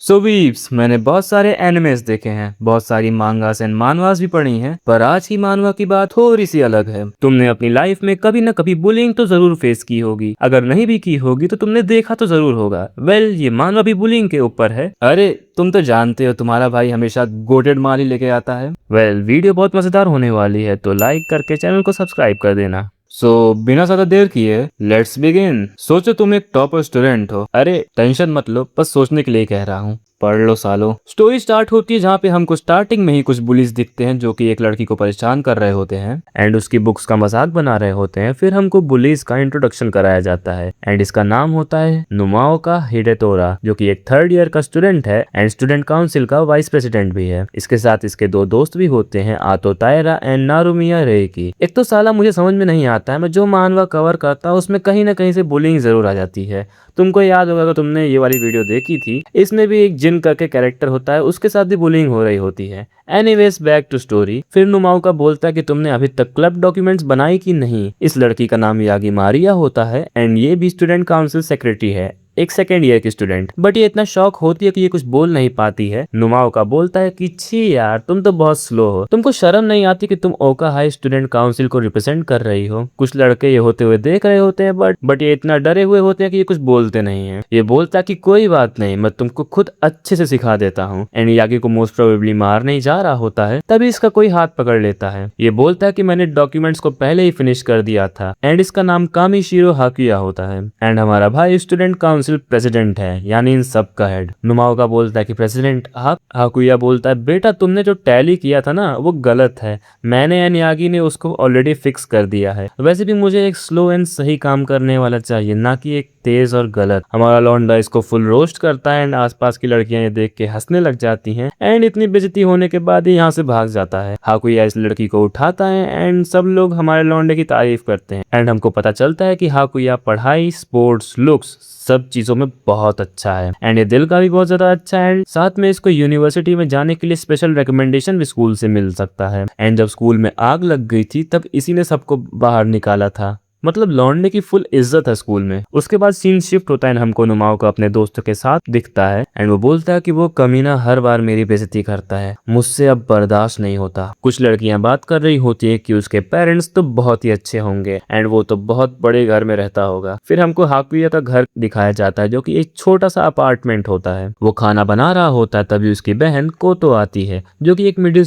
सो weaves, मैंने बहुत सारे एनिमेस देखे हैं, बहुत सारी मांगास एंड मानवास भी पढ़ी हैं, पर आज की मानवा की बात थोड़ी सी अलग है। तुमने अपनी लाइफ में कभी न कभी बुलिंग तो जरूर फेस की होगी, अगर नहीं भी की होगी तो तुमने देखा तो जरूर होगा। ये मानवा भी बुलिंग के ऊपर है। अरे तुम तो जानते हो, तुम्हारा भाई हमेशा गोटेड माल ही लेके आता है। वीडियो बहुत मजेदार होने वाली है, तो लाइक करके चैनल को सब्सक्राइब कर देना। बिना ज्यादा देर किए लेट्स बिगिन। सोचो तुम एक टॉपर स्टूडेंट हो। अरे टेंशन मत लो, बस सोचने के लिए कह रहा हूँ। पढ़ लो सालो। स्टोरी स्टार्ट होती है जहाँ पे हमको स्टार्टिंग में ही कुछ बुलीज दिखते हैं जो कि एक लड़की को परेशान कर रहे होते हैं एंड उसकी बुक्स का मजाक बना रहे होते हैं। फिर हमको बुलीज का इंट्रोडक्शन कराया जाता है एंड इसका नाम होता है नुमाओका हिडेतोरा, जो कि एक थर्ड ईयर का स्टूडेंट है एंड स्टूडेंट काउंसिल का वाइस प्रेसिडेंट भी है। इसके साथ इसके दो दोस्त भी होते हैं, आतो तायरा एंड नारुमिया रेकी। एक तो साला मुझे समझ में नहीं आता है, मैं जो मानवा कवर करता हूँ उसमें कहीं ना कहीं से बुलिंग जरूर आ जाती है। तुमको याद होगा, अगर तुमने ये वाली वीडियो देखी थी, इसमें भी एक जिन करके कैरेक्टर होता है, उसके साथ भी बुलिंग हो रही होती है। Anyways back to story. फिर नुमाओ का बोलता है कि तुमने अभी तक क्लब डॉक्यूमेंट्स बनाई कि नहीं। इस लड़की का नाम यागी मारिया होता है एंड ये भी स्टूडेंट काउंसिल सेक्रेटरी है, एक सेकेंड ईयर की स्टूडेंट। बट ये इतना शौक होती है कि ये कुछ बोल नहीं पाती है। नुमाओ का बोलता है कि छी यार, तुम तो बहुत स्लो हो, तुमको शर्म नहीं आती कि तुम ओका हाई स्टूडेंट काउंसिल को रिप्रेजेंट कर रही हो। कुछ लड़के ये होते हुए देख रहे होते हैं, बट ये इतना डरे हुए होते हैं कि ये कुछ बोलते नहीं है। ये बोलता है कि कोई बात नहीं, मैं तुमको खुद अच्छे से सिखा देता हूँ। एंड यागी को मोस्ट प्रोबेबली मारने ही जा रहा होता है, तभी इसका कोई हाथ पकड़ लेता है। ये बोलता है कि मैंने डॉक्यूमेंट्स को पहले ही फिनिश कर दिया था एंड इसका नाम कामीशिरो हाकिया होता है एंड हमारा भाई स्टूडेंट काउंसिल प्रेसिडेंट है, यानी इन सब का हेड। नुमाओ का बोलता है कि प्रेसिडेंट आप। हाकुया बोलता है बेटा, तुमने जो टैली किया था ना वो गलत है, मैंने एंड यागी ने उसको ऑलरेडी फिक्स कर दिया है। वैसे भी मुझे एक स्लो एंड सही काम करने वाला चाहिए, ना कि एक तेज और गलत। हमारा लौंडा इसको फुल रोस्ट करता है एंड आसपास की लड़कियां ये देख के हंसने लग जाती हैं एंड इतनी बेइज्जती होने के बाद ही यहाँ से भाग जाता है। हाकुया इस लड़की को उठाता है एंड सब लोग हमारे लौंडे की तारीफ करते हैं एंड हमको पता चलता है कि हाकुया पढ़ाई, स्पोर्ट्स, लुक्स सब चीजों में बहुत अच्छा है एंड ये दिल का भी बहुत ज्यादा अच्छा है। साथ में इसको यूनिवर्सिटी में जाने के लिए स्पेशल रिकमेंडेशन भी स्कूल से मिल सकता है एंड जब स्कूल में आग लग गई थी तब इसी ने सबको बाहर निकाला था। मतलब लौंडे की फुल इज्जत है स्कूल में। उसके बाद सीन शिफ्ट होता है एंड हमको नुमाओ को अपने दोस्तों के साथ दिखता है एंड वो बोलता है कि वो कमीना हर बार मेरी बेइज्जती करता है, मुझसे अब बर्दाश्त नहीं होता। कुछ लड़कियां बात कर रही होती है कि उसके पेरेंट्स तो बहुत ही अच्छे होंगे एंड वो तो बहुत बड़े घर में रहता होगा। फिर हमको हाकुया का घर दिखाया जाता है जो कि एक छोटा सा अपार्टमेंट होता है। वो खाना बना रहा होता है, तभी उसकी बहन कोतो आती है जो कि एक मिडिल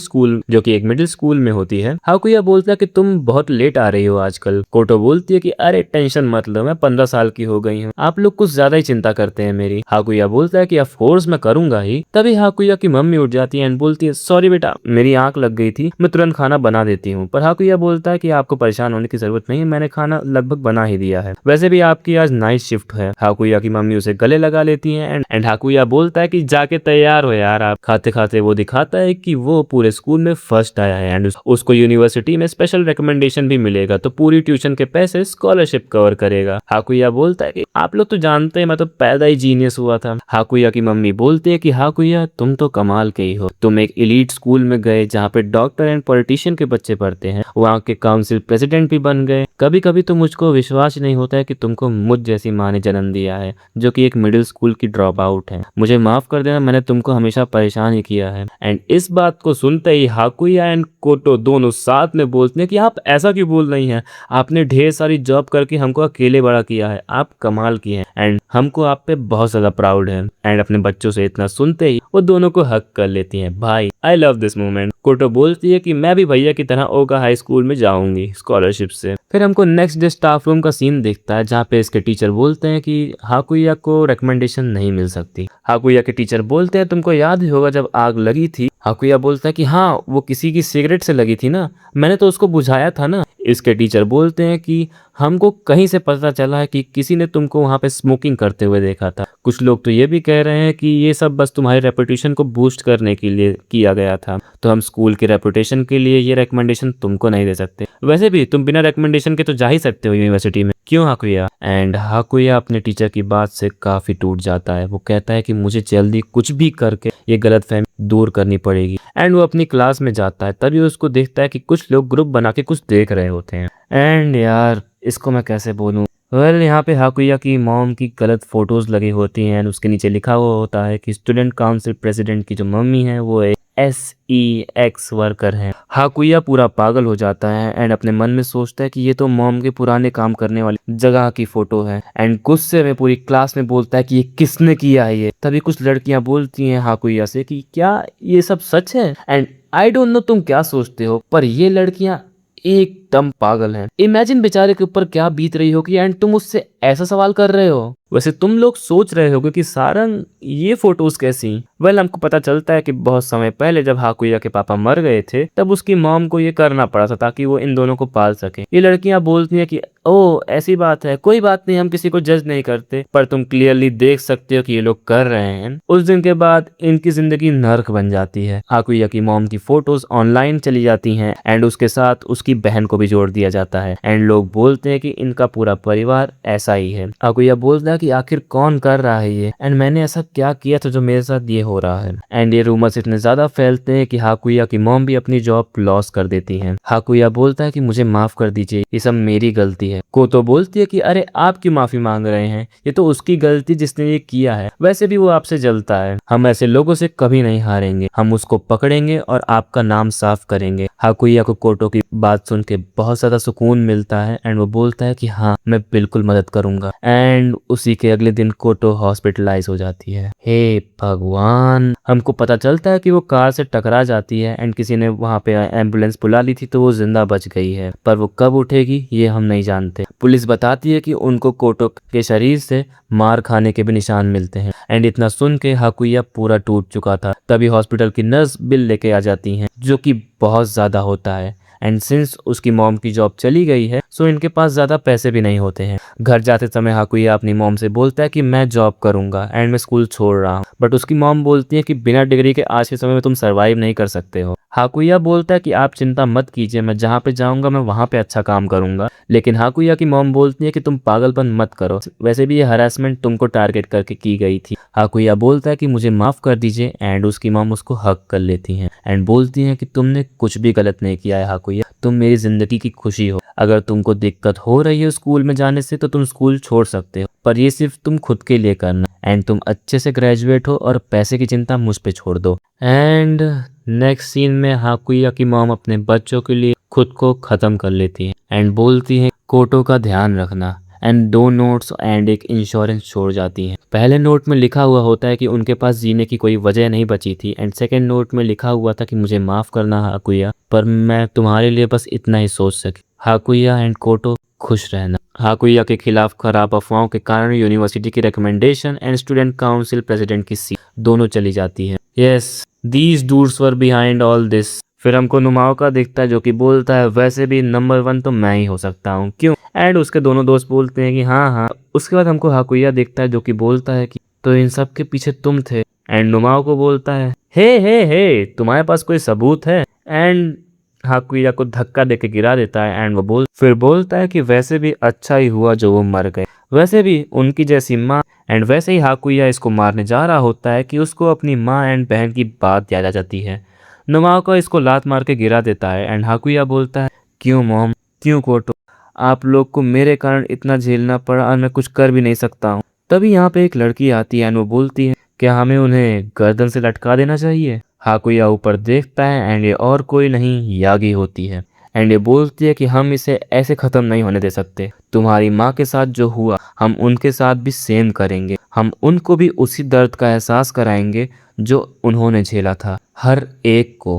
स्कूल में होती है। हाकुया बोलता है कि तुम बहुत लेट आ रही हो आजकल। कोतो बोलती है कि अरे टेंशन मत लो, मैं 15 साल की हो गई हूँ, आप लोग कुछ ज्यादा ही चिंता करते हैं मेरी। हाकुया बोलता है कि ऑफ कोर्स मैं करूंगा ही। तभी हाकुया की मम्मी उठ जाती है एंड बोलती है सॉरी बेटा, मेरी आंख लग गई थी, मैं तुरंत खाना बना देती हूँ। पर हाकुया बोलता है कि आपको परेशान होने की जरूरत नहीं है, मैंने खाना लगभग बना ही दिया है, वैसे भी आपकी आज नाइट शिफ्ट है। हाकुया की मम्मी उसे गले लगा लेती है एंड हाकुया बोलता है कि जाके तैयार हो यार आप। खाते खाते वो दिखाता है कि वो पूरे स्कूल में फर्स्ट आया है एंड उसको यूनिवर्सिटी में स्पेशल रिकमेंडेशन भी मिलेगा, तो पूरी ट्यूशन के पैसे स्कॉलरशिप कवर करेगा। हाकुया बोलता है कि आप लोग तो जानते हैं मैं तो पैदा ही जीनियस हुआ था। हाकुया की मम्मी बोलती है कि हाकुया तुम तो कमाल के ही हो, तुम एक एलीट स्कूल में गए जहाँ पे डॉक्टर एंड पॉलिटिशियन के बच्चे पढ़ते हैं, वहाँ के काउंसिल प्रेसिडेंट भी बन गए। कभी कभी तो मुझको विश्वास नहीं होता है कि तुमको मुझ जैसी माँ ने जन्म दिया है जो कि एक मिडिल स्कूल की ड्रॉप आउट है। मुझे माफ कर देना, मैंने तुमको हमेशा परेशान ही किया है। एंड इस बात को सुनते ही हाकुया एंड कोटो दोनों साथ में बोलते हैं कि आप ऐसा क्यों बोल रही हैं, आपने ढेर सारी जॉब करके हमको अकेले बड़ा किया है, आप कमाल की हैं एंड हमको आप पे बहुत ज्यादा प्राउड है। एंड अपने बच्चों से इतना सुनते ही वो दोनों को हक कर लेती हैं। भाई आई लव दिस मोमेंट। कोटो बोलती है कि मैं भी भैया की तरह ओका हाई स्कूल में जाऊंगी स्कॉलरशिप से। फिर हमको नेक्स्ट डे स्टाफ रूम का सीन दिखता है जहाँ पे इसके टीचर बोलते हैं कि हाकुया को रिकमेंडेशन नहीं मिल सकती। हाकुया के टीचर बोलते हैं तुमको याद ही होगा जब आग लगी थी। हाकुया बोलता है कि हाँ, वो किसी की सिगरेट से लगी थी ना, मैंने तो उसको बुझाया था ना। इसके टीचर बोलते हैं कि हमको कहीं से पता चला है कि किसी ने तुमको वहां पे स्मोकिंग करते हुए देखा था। कुछ लोग तो ये भी कह रहे हैं कि ये सब बस तुम्हारी रेपुटेशन को बूस्ट करने के लिए किया गया था, तो हम स्कूल की रेपुटेशन के लिए ये रिकमेंडेशन तुमको नहीं दे सकते। वैसे भी तुम बिना रिकमेंडेशन के तो जा ही सकते हो यूनिवर्सिटी में, क्यों हाकुया? एंड हाकुया अपने टीचर की बात से काफी टूट जाता है। वो कहता है कि मुझे जल्दी कुछ भी करके ये गलतफहमी दूर करनी पड़ेगी एंड वो अपनी क्लास में जाता है। तभी उसको देखता है कि कुछ लोग ग्रुप बना के कुछ देख रहे होते हैं एंड यार इसको मैं कैसे बोलूं, वेल यहाँ पे हाकुया की मॉम की गलत फोटोज लगी होती हैं एंड उसके नीचे लिखा हुआ होता है कि स्टूडेंट काउंसिल प्रेसिडेंट की जो मम्मी है वो एक SEX वर्कर है। हाकुया पूरा पागल हो जाता है एंड अपने मन में सोचता है कि ये तो मॉम के पुराने काम करने वाली जगह की फोटो है एंड गुस्से में पूरी क्लास में बोलता है कि ये किसने किया है ये। तभी कुछ लड़कियां बोलती हैं हाकुया से कि क्या ये सब सच है, एंड आई डोंट नो तुम क्या सोचते हो पर ये लड़कियां एकदम पागल हैं। इमेजिन बेचारे के ऊपर क्या बीत रही होगी एंड तुम उससे ऐसा सवाल कर रहे हो। वैसे तुम लोग सोच रहे होगे कि सारंग ये फोटोज कैसी। वेल हमको पता चलता है कि बहुत समय पहले जब हाकुया के पापा मर गए थे तब उसकी मॉम को ये करना पड़ा था ताकि वो इन दोनों को पाल सके। ये लड़कियां बोलती हैं कि ओ ऐसी बात है, कोई बात नहीं, हम किसी को जज नहीं करते, पर तुम क्लियरली देख सकते हो कि ये लोग कर रहे हैं। उस दिन के बाद इनकी जिंदगी नर्क बन जाती है। हाकुया की मॉम की फोटोज ऑनलाइन चली जाती हैं एंड उसके साथ उसकी बहन को भी जोड़ दिया जाता है एंड लोग बोलते हैं कि इनका पूरा परिवार ऐसा ही है। हाकुया बोलता है कि आखिर कौन कर रहा है ये एंड मैंने ऐसा क्या किया था जो मेरे साथ ये हो रहा है। एंड ये रूमर्स इतने ज्यादा फैलते हैं कि हाकुया की मॉम भी अपनी जॉब लॉस कर देती है। हाकुया बोलता है कि मुझे माफ कर दीजिए, ये सब मेरी गलती है। कोतो बोलती है कि अरे आप क्यों माफी मांग रहे हैं, ये तो उसकी गलती जिसने ये किया है, वैसे भी वो आपसे जलता है। हम ऐसे लोगों से कभी नहीं हारेंगे, हम उसको पकड़ेंगे और आपका नाम साफ करेंगे। हाकुया को कोटो की बात सुन के बहुत ज्यादा सुकून मिलता है एंड वो बोलता है कि हाँ मैं बिल्कुल मदद करूंगा। एंड उसी के अगले दिन कोटो हॉस्पिटलाइज हो जाती है। हे भगवान, हमको पता चलता है कि वो कार से टकरा जाती है एंड किसी ने वहां पे एम्बुलेंस बुला ली थी तो वो जिंदा बच गई है, पर वो कब उठेगी ये हम नहीं जानते। पुलिस बताती है कि उनको कोटो के शरीर से मार खाने के भी निशान मिलते हैं एंड इतना सुन के हाकुया पूरा टूट चुका था। तभी हॉस्पिटल की नर्स बिल लेके आ जाती हैं जो कि बहुत ज्यादा होता है एंड सिंस उसकी मॉम की जॉब चली गई है सो इनके पास ज्यादा पैसे भी नहीं होते हैं। घर जाते समय हाकुया अपनी मॉम से बोलता है कि मैं जॉब करूंगा एंड मैं स्कूल छोड़ रहा हूँ, बट उसकी मॉम बोलती है कि बिना डिग्री के आज के समय में तुम सरवाइव नहीं कर सकते हो। हाकुया बोलता है कि आप चिंता मत कीजिए, मैं जहाँ पे जाऊंगा मैं वहां पे अच्छा काम करूंगा, लेकिन हाकुया की मॉम बोलती है कि तुम पागलपन मत करो, वैसे भी ये हरासमेंट तुमको टारगेट करके की गई थी। हाकुया बोलता है कि मुझे माफ कर दीजिए एंड उसकी मॉम उसको हक कर लेती हैं एंड बोलती हैं कि तुमने कुछ भी गलत नहीं किया है हाकुया, तुम मेरी जिंदगी की खुशी हो। अगर तुमको दिक्कत हो रही है स्कूल में जाने से तो तुम स्कूल छोड़ सकते हो, पर ये सिर्फ तुम खुद के लिए करना एंड तुम अच्छे से ग्रेजुएट हो और पैसे की चिंता मुझ पे छोड़ दो। एंड नेक्स्ट सीन में हाकुया की मॉम अपने बच्चों के लिए खुद को खत्म कर लेती है एंड बोलती है कोटो का ध्यान रखना एंड 2 नोट्स एंड एक इंश्योरेंस छोड़ जाती हैं। पहले नोट में लिखा हुआ होता है कि उनके पास जीने की कोई वजह नहीं बची थी एंड सेकंड नोट में लिखा हुआ था कि मुझे माफ करना हाकुया, पर मैं तुम्हारे लिए बस इतना ही सोच सकी। हाकुया एंड कोटो खुश रहना। हाकुया के खिलाफ खराब अफवाहों के कारण यूनिवर्सिटी की recommendation and student council president की सीट दोनों चली जाती है। Yes, these dudes were behind all this. फिर हमको नुमाओ का दिखता है जो कि बोलता है वैसे भी नंबर 1 तो मैं ही हो सकता हूँ, क्यों। एंड उसके दोनों दोस्त बोलते हैं कि हाँ हाँ। उसके बाद हमको हाकुया दिखता है जो कि बोलता है कि तो इन सब के पीछे तुम थे। एंड नुमाओ को बोलता है हे तुम्हारे पास कोई सबूत है। एंड हाकुया को धक्का देके गिरा देता है एंड वो फिर बोलता है कि वैसे भी अच्छा ही हुआ जो वो मर गए, वैसे भी उनकी जैसी माँ। एंड वैसे ही हाकुया इसको मारने जा रहा होता है कि उसको अपनी माँ एंड बहन की बात याद आ जाती है। नुमाओ को इसको लात मार के गिरा देता है एंड हाकुया बोलता है क्यों मॉम, क्यों कोटो, आप लोग को मेरे कारण इतना झेलना पड़ा और मैं कुछ कर भी नहीं सकता हूँ। तभी यहाँ पे एक लड़की आती है एंड वो बोलती है क्या हमें उन्हें गर्दन से लटका देना चाहिए। हाकुया ऊपर देखता है एंड ये और कोई नहीं यागी होती है एंड ये बोलती है कि हम इसे ऐसे खत्म नहीं होने दे सकते, तुम्हारी माँ के साथ जो हुआ हम उनके साथ भी सेम करेंगे, हम उनको भी उसी दर्द का एहसास कराएंगे जो उन्होंने झेला था, हर एक को।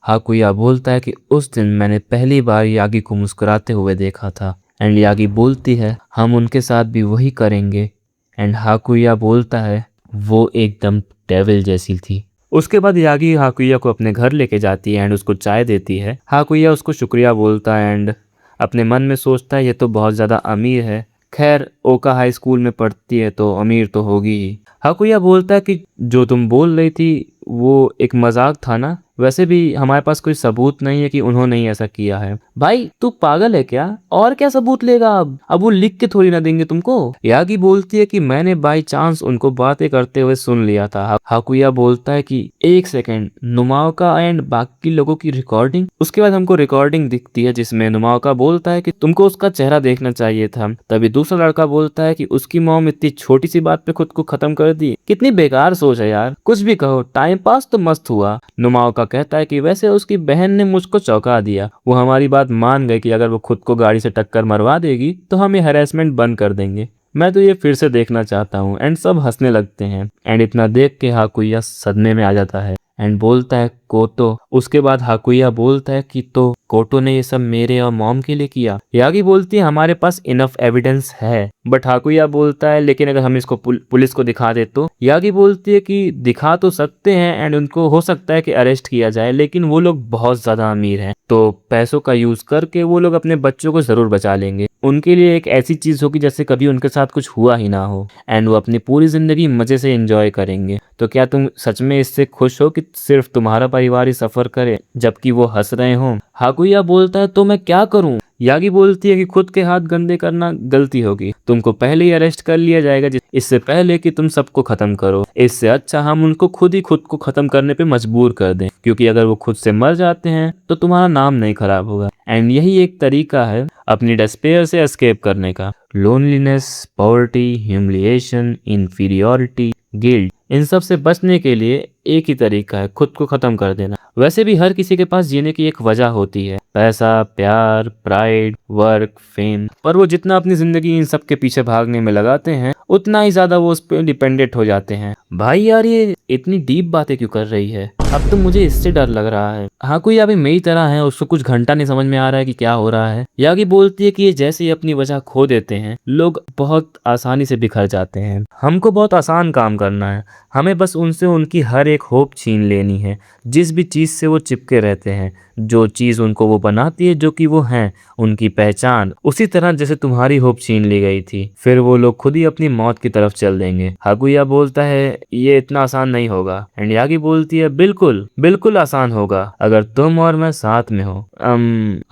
हाकुया बोलता है कि उस दिन मैंने पहली बार यागी को मुस्कुराते हुए देखा था एंड यागी बोलती है हम उनके साथ भी वही करेंगे एंड हाकुया बोलता है वो एकदम डेविल जैसी थी। उसके बाद यागी हाकुया को अपने घर लेके जाती है एंड उसको चाय देती है। हाकुया उसको शुक्रिया बोलता है एंड अपने मन में सोचता है ये तो बहुत ज़्यादा अमीर है, खैर ओका हाई स्कूल में पढ़ती है तो अमीर तो होगी ही। हाकुया बोलता है कि जो तुम बोल रही थी वो एक मजाक था ना, वैसे भी हमारे पास कोई सबूत नहीं है कि उन्होंने ही ऐसा किया है। भाई तू पागल है क्या? और क्या सबूत लेगा? अब वो लिख के थोड़ी ना देंगे तुमको। यागी बोलती है कि मैंने बाई चांस उनको बातें करते हुए सुन लिया था। हाकुया बोलता है कि एक सेकेंड, नुमाओका एंड बाकी लोगों की रिकॉर्डिंग? उसके बाद हमको रिकॉर्डिंग दिखती है जिसमें नुमाओका बोलता है कि तुमको उसका चेहरा देखना चाहिए था। तभी दूसरा लड़का बोलता है कि उसकी मॉम इतनी छोटी सी बात पे खुद को खत्म कर दी। कितनी बेकार सोच है यार। कुछ भी कहो, टाइम पास तो मस्त हुआ। नुमाओका कहता है कि वैसे उसकी बहन ने मुझको चौंका दिया। वो हमारी बात मान गए कि अगर वो खुद को गाड़ी से टक्कर मरवा देगी तो हम ये हैरेसमेंट बंद कर देंगे। मैं तो ये फिर से देखना चाहता हूँ। एंड सब हंसने लगते हैं। एंड इतना देख के हाकुया सदमे में आ जाता है एंड बोलता है कोतो। उसके बाद हाकुया बोलता है कि तो कोटो ने ये सब मेरे और मॉम के लिए किया। यागी बोलती है हमारे पास इनफ एविडेंस है। बट हाकुया बोलता है लेकिन अगर हम इसको पुलिस को दिखा दे तो? यागी बोलती है कि दिखा तो सकते हैं एंड उनको हो सकता है कि अरेस्ट किया जाए, लेकिन वो लोग बहुत ज्यादा अमीर हैं तो पैसों का यूज करके वो लोग अपने बच्चों को जरूर बचा लेंगे। उनके लिए एक ऐसी चीज होगी जैसे कभी उनके साथ कुछ हुआ ही ना हो एंड वो अपनी पूरी जिंदगी मजे से एंजॉय करेंगे। तो क्या तुम सच में इससे खुश हो कि सिर्फ तुम्हारा परिवार ही सफर करे जबकि वो हंस रहे हो? हाकुया बोलता है तो मैं क्या करूं? यागी बोलती है कि खुद के हाथ गंदे करना गलती होगी। तुमको पहले ही अरेस्ट कर लिया जाएगा इससे पहले कि तुम सबको खत्म करो। इससे अच्छा हम उनको खुद को खत्म करने पे मजबूर कर दें, क्योंकि अगर वो खुद से मर जाते हैं तो तुम्हारा नाम नहीं खराब होगा। एंड यही एक तरीका है अपनी डेस्पेयर से एस्केप करने का। Loneliness, poverty, humiliation, inferiority, guilt, इन सब से बचने के लिए एक ही तरीका है, खुद को खत्म कर देना। वैसे भी हर किसी के पास जीने की एक वजह होती है, पैसा, प्यार, प्राइड, वर्क, फेम। पर वो जितना अपनी जिंदगी इन सब के पीछे भागने में लगाते हैं उतना ही ज्यादा वो उस पर डिपेंडेंट हो जाते हैं। भाई यार ये इतनी डीप बातें क्यों कर रही है? अब तो मुझे इससे डर लग रहा है। हाँ कोई अभी मेरी तरह है, उसको कुछ घंटा नहीं समझ में आ रहा है कि क्या हो रहा है। यागी बोलती है कि ये जैसे ही अपनी वजह खो देते हैं लोग बहुत आसानी से बिखर जाते हैं। हमको बहुत आसान काम करना है, हमें बस उनसे उनकी हर एक होप छीन लेनी है, जिस भी चीज़ से वो चिपके रहते हैं, जो चीज़ उनको वो बनाती है जो कि वो हैं, उनकी पहचान। उसी तरह जैसे तुम्हारी होप छीन ली गई थी, फिर वो लोग खुद ही अपनी मौत की तरफ चल देंगे। हाकुया बोलता है ये इतना आसान नहीं होगा एंड यागी बोलती है बिल्कुल बिल्कुल आसान होगा अगर तुम और मैं साथ में हो।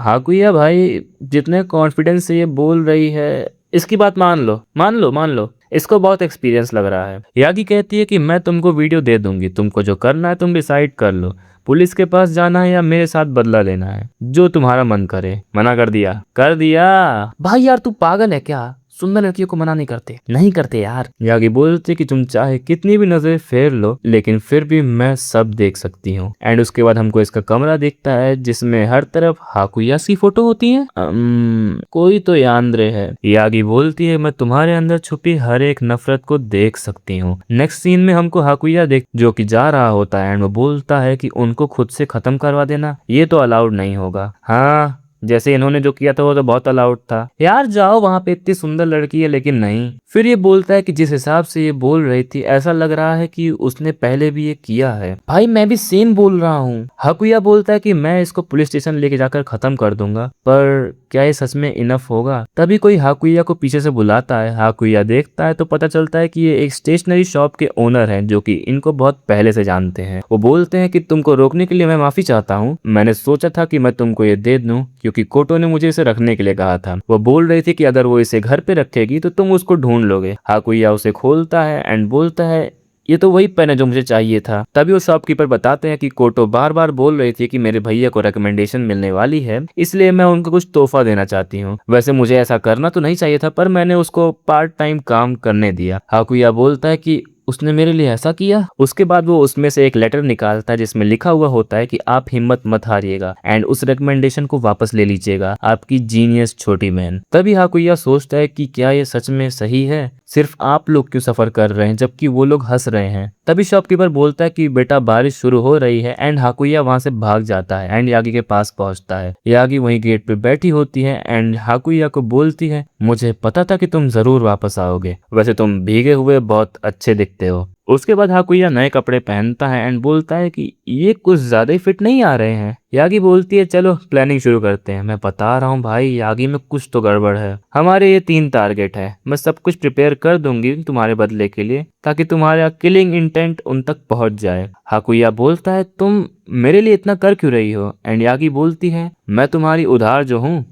हाकुया भाई जितने कॉन्फिडेंस से ये बोल रही है इसकी बात मान लो इसको बहुत एक्सपीरियंस लग रहा है। यागी कहती है कि मैं तुमको वीडियो दे दूंगी, तुमको जो करना है तुम डिसाइड कर लो, पुलिस के पास जाना है या मेरे साथ बदला लेना है, जो तुम्हारा मन करे। मना कर दिया। भाई यार तू पागल है क्या? सुंदर लड़कियों को मना नहीं करते यार। यागी बोलते कि तुम चाहे कितनी भी नजरें फेर लो लेकिन फिर भी मैं सब देख सकती हूँ। एंड उसके बाद हमको इसका कमरा दिखता है जिसमें हर तरफ हाकुया की फोटो होती है। कोई तो यांद्रे है। यागी बोलती है मैं तुम्हारे अंदर छुपी हर एक नफरत को देख सकती हूँ। नेक्स्ट सीन में हमको हाकुया देख जो कि जा रहा होता है एंड वो बोलता है कि उनको खुद से खत्म करवा देना ये तो अलाउड नहीं होगा। हाँ जैसे इन्होंने जो किया था वो तो बहुत अलाउड था यार, जाओ वहां पे इतनी सुंदर लड़की है, लेकिन नहीं। फिर ये बोलता है कि जिस हिसाब से ये बोल रही थी ऐसा लग रहा है कि उसने पहले भी ये किया है। भाई मैं भी सेम बोल रहा हूँ। हाकुया बोलता है कि मैं इसको पुलिस स्टेशन लेके जाकर खत्म कर दूंगा, पर क्या ये सच में इनफ होगा? तभी कोई हाकुया को पीछे से बुलाता है। हाकुया देखता है तो पता चलता है कि ये एक स्टेशनरी शॉप के ओनर हैं जो कि इनको बहुत पहले से जानते हैं। वो बोलते हैं कि तुमको रोकने के लिए मैं माफी चाहता हूँ, मैंने सोचा था कि मैं तुमको ये दे दूं क्योंकि कोटो ने मुझे इसे रखने के लिए कहा था। वो बोल रही थी कि अगर वो इसे घर पे रखेगी तो तुम उसको ढूंढ लोगे। हाकुया उसे खोलता है एंड बोलता है ये तो वही पेन है जो मुझे चाहिए था। तभी वो शॉपकीपर बताते हैं कि कोटो बार बार बोल रही थी कि मेरे भैया को रिकमेंडेशन मिलने वाली है, इसलिए मैं उनको कुछ तोहफा देना चाहती हूँ। वैसे मुझे ऐसा करना तो नहीं चाहिए था पर मैंने उसको पार्ट टाइम काम करने दिया। हाकुया बोलता है कि उसने मेरे लिए ऐसा किया। उसके बाद वो उसमें से एक लेटर निकालता है जिसमें लिखा हुआ होता है कि आप हिम्मत मत हारिएगा एंड उस रिकमेंडेशन को वापस ले लीजिएगा, आपकी जीनियस छोटी बहन। तभी हाकुया सोचता है कि क्या ये सच में सही है, सिर्फ आप लोग क्यों सफर कर रहे हैं जबकि वो लोग हंस रहे हैं। तभी शॉपकीपर बोलता है कि बेटा बारिश शुरू हो रही है एंड हाकुया वहां से भाग जाता है एंड यागी के पास पहुंचता है। यागी वहीं गेट पे बैठी होती है एंड हाकुया को बोलती है मुझे पता था कि तुम जरूर वापस आओगे, वैसे तुम भीगे हुए बहुत अच्छे दिखते हो। उसके बाद हाकुया नए कपड़े पहनता है एंड बोलता है कि ये कुछ ज्यादा ही फिट नहीं आ रहे हैं। यागी बोलती है चलो प्लानिंग शुरू करते हैं। मैं बता रहा हूँ भाई यागी में कुछ तो गड़बड़ है। हमारे ये 3 टारगेट है, मैं सब कुछ प्रिपेयर कर दूंगी तुम्हारे बदले के लिए ताकि तुम्हारा किलिंग इंटेंट उन तक पहुंच जाए। हाकुया बोलता है तुम मेरे लिए इतना कर क्यों रही हो एंड यागी बोलती है मैं तुम्हारी उधार जो हूँ।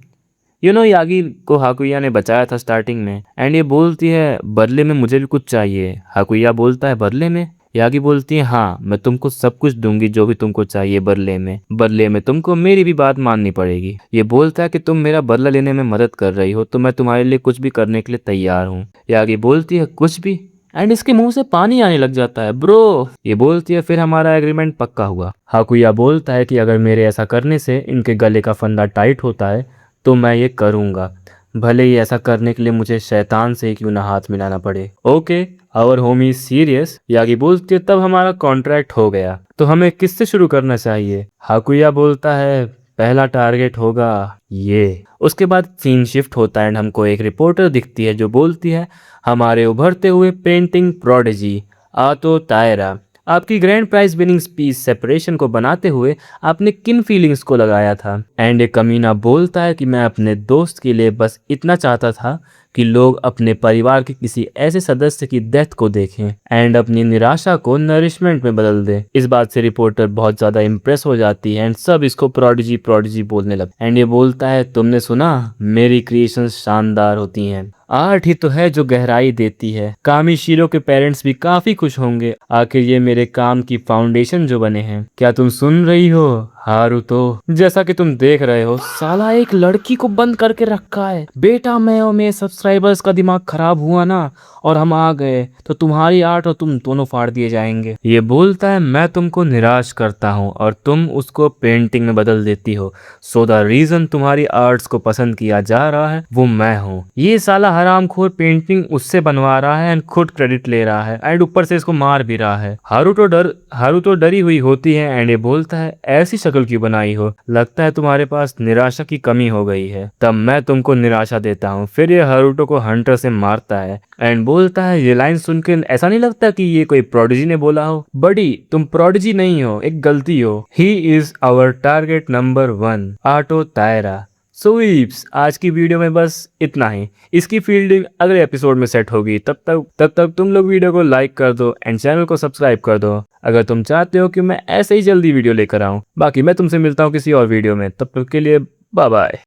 यागी को हाकुया ने बचाया था स्टार्टिंग में एंड ये बोलती है बदले में मुझे भी कुछ चाहिए। हाकुया बोलता है बदले में। यागी बोलती है हाँ मैं तुमको सब कुछ दूंगी जो भी तुमको चाहिए बदले में तुमको मेरी भी बात माननी पड़ेगी। ये बोलता है कि तुम मेरा बदला लेने में मदद कर रही हो तो मैं तुम्हारे लिए कुछ भी करने के लिए तैयार हूँ। यागी बोलती है कुछ भी एंड इसके मुंह से पानी आने लग जाता है ब्रो। ये बोलती है फिर हमारा एग्रीमेंट पक्का हुआ। हाकुया बोलता है कि अगर मेरे ऐसा करने से इनके गले का फंदा टाइट होता है तो मैं ये करूँगा, भले ही ऐसा करने के लिए मुझे शैतान से ही क्यों ना हाथ मिलाना पड़े। Okay our homie serious. Yagi बोलती है तब हमारा कॉन्ट्रैक्ट हो गया तो हमें किससे शुरू करना चाहिए। हाकुया बोलता है पहला टारगेट होगा ये। उसके बाद सीन शिफ्ट होता है एंड हमको एक रिपोर्टर दिखती है जो बोलती है हमारे उभरते हुए पेंटिंग प्रोडिजी आतो तायरा, आपकी grand prize winning speech separation को बनाते हुए आपने किन फीलिंग्स को लगाया था। एंड एक कमीना बोलता है कि मैं अपने दोस्त के लिए बस इतना चाहता था कि लोग अपने परिवार के किसी ऐसे सदस्य की डेथ को देखें एंड अपनी निराशा को नरिशमेंट में बदल दें। इस बात से रिपोर्टर बहुत ज्यादा इम्प्रेस हो जाती है एंड सब इसको प्रोडिजी प्रोडिजी बोलने लगते एंड ये बोलता है तुमने सुना मेरी क्रिएशंस शानदार होती हैं, आर्ट ही तो है जो गहराई देती है। कामिशीरो के पेरेंट्स भी काफी खुश होंगे, आखिर ये मेरे काम की फाउंडेशन जो बने हैं। क्या तुम सुन रही हो हारुतो? जैसा कि तुम देख रहे हो साला एक लड़की को बंद करके रखा है। बेटा मैं और मेरे सब्सक्राइबर्स का दिमाग खराब हुआ ना और हम आ गए तो तुम्हारी आर्ट और तुम दोनों फाड़ दिए जाएंगे। ये बोलता है मैं तुमको निराश करता हूँ और तुम उसको पेंटिंग में बदल देती हो। सो द रीजन तुम्हारी आर्ट्स को पसंद किया जा रहा है वो मैं हूँ। ये साला हरामखोर पेंटिंग उससे बनवा रहा है एंड खुद क्रेडिट ले रहा है एंड ऊपर से इसको मार भी रहा है। हारुतो डरी हुई होती है एंड ये बोलता है ऐसी शक्ल क्यों बनाई हो, लगता है तुम्हारे पास निराशा की कमी हो गई है। तब मैं तुमको निराशा देता हूँ। फिर ये हारुतो को हंटर से मारता है एंड बोलता है ये लाइन सुन के ऐसा नहीं लगता कि ये कोई प्रोडिजी ने बोला हो। बड़ी तुम प्रोडिजी नहीं हो, एक गलती हो। He is our target number 1 आटो तायरा। स्वीप्स आज की वीडियो में बस इतना ही। इसकी फील्डिंग अगले एपिसोड में सेट होगी। तब तक तुम लोग वीडियो को लाइक कर दो एंड चैनल को सब्सक्राइब कर दो अगर तुम चाहते हो कि मैं ऐसे ही जल्दी वीडियो लेकर आऊं। बाकी मैं तुमसे मिलता हूं किसी और वीडियो में, तब तक के लिए बाय बाय।